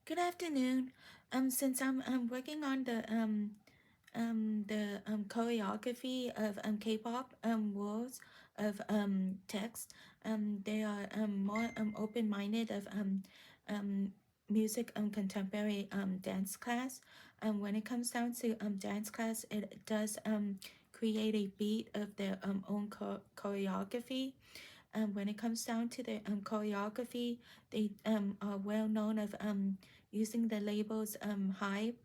Good afternoon. Since I'm working on the choreography of K-pop worlds of text, they are more open-minded of um music contemporary dance class. When it comes down to dance class, it does create a beat of their own choreography. When it comes down to the choreography, they are well known of using the labels hype.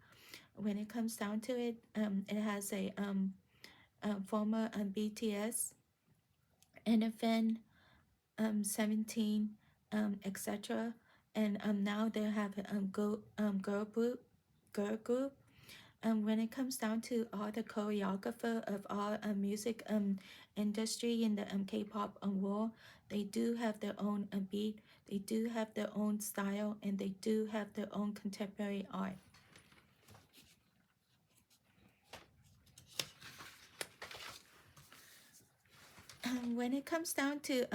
When it comes down to it, it has a former BTS, NFN, 17, etc. And now they have a girl group. When it comes down to all the choreographer of all music industry in the K-pop world, they do have their own beat, they do have their own style, and they do have their own contemporary art. When it comes down to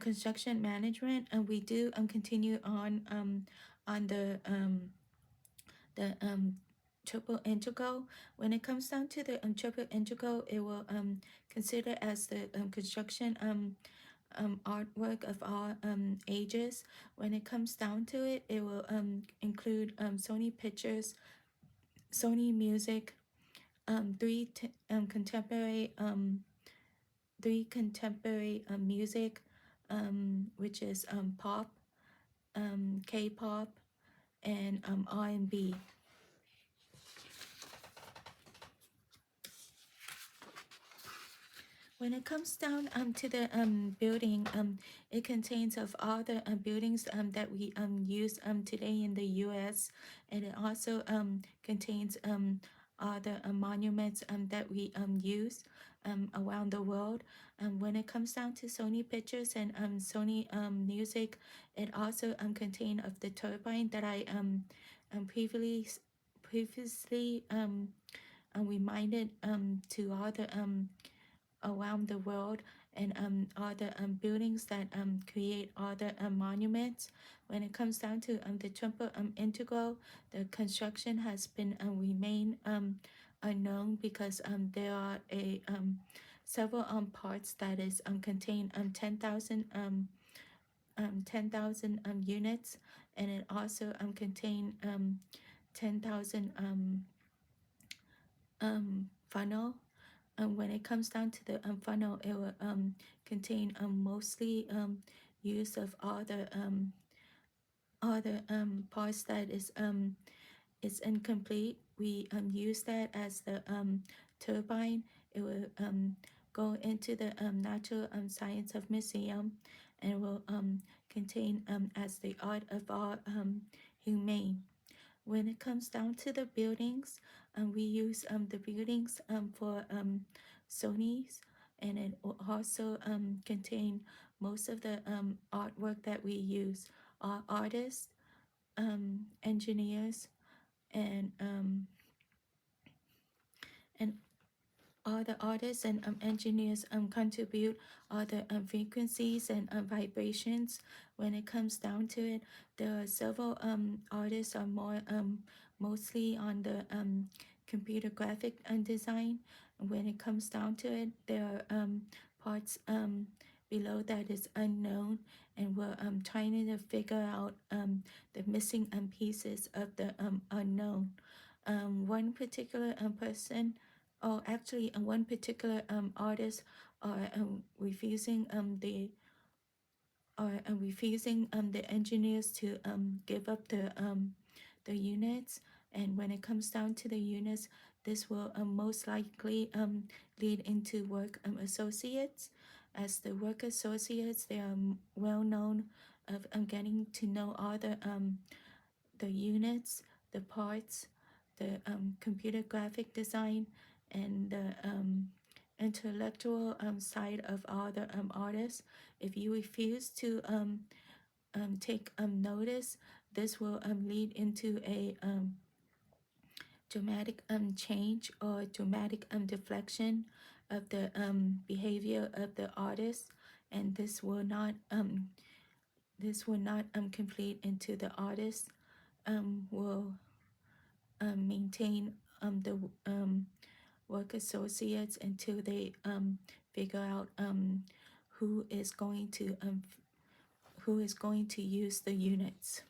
construction management, we do continue on the triple integral. When it comes down to the triple integral, it will consider as the construction artwork of all ages. When it comes down to it, it will include Sony Pictures, Sony Music, three contemporary music, which is pop, K-pop, and R&B. When it comes down to the building, it contains of all the buildings that we use today in the U.S. and it also contains all the monuments that we use around the world. When it comes down to Sony Pictures and Sony Music, it also contain of the turbine that I previously reminded to all the around the world and all the buildings that create all the monuments. When it comes down to the triple integral, the construction has been remain unknown because there are a several parts that is contain 10,000 units, and it also contain 10,000 funnel. When it comes down to the funnel, it will contain mostly use of all the parts that is incomplete. We use that as the turbine. It will go into the Natural Science of Museum and will contain as the art of all humane. When it comes down to the buildings, we use the buildings for Sony's, and it will also contain most of the artwork that we use. Our artists, engineers, and and all the artists and engineers contribute all the frequencies and vibrations. When it comes down to it, there are several artists are more mostly on the computer graphic and design. When it comes down to it, there are parts below that is unknown, and we're trying to figure out the missing pieces of the unknown. One particular person, or actually one particular artist, are refusing the engineers to give up the units. And when it comes down to the units, this will most likely lead into work associates. As the work associates, they are well known of getting to know all the units, the parts, the computer graphic design, and the intellectual side of all the artists. If you refuse to take notice, this will lead into a dramatic change or dramatic deflection of the behavior of the artist, and this will not complete into the artist will maintain the work associates until they figure out who is going to use the units.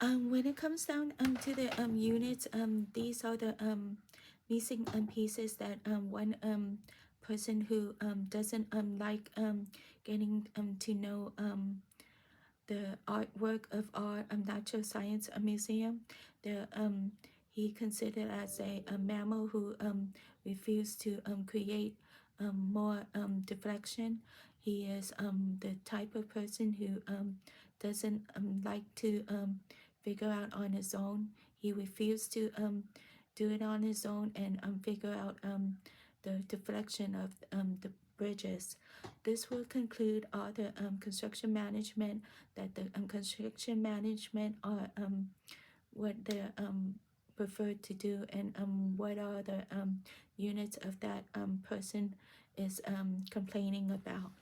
When it comes down to the units, these are the missing pieces that one person who doesn't like getting to know the artwork of our Natural Science Museum. The he considered as a mammal who refused to create more deflection. He is the type of person who doesn't like to figure out on his own. He refused to do it on his own and figure out the deflection of the bridges. This will conclude all the construction management that the construction management are what they're preferred to do, and what are the units of that person is complaining about.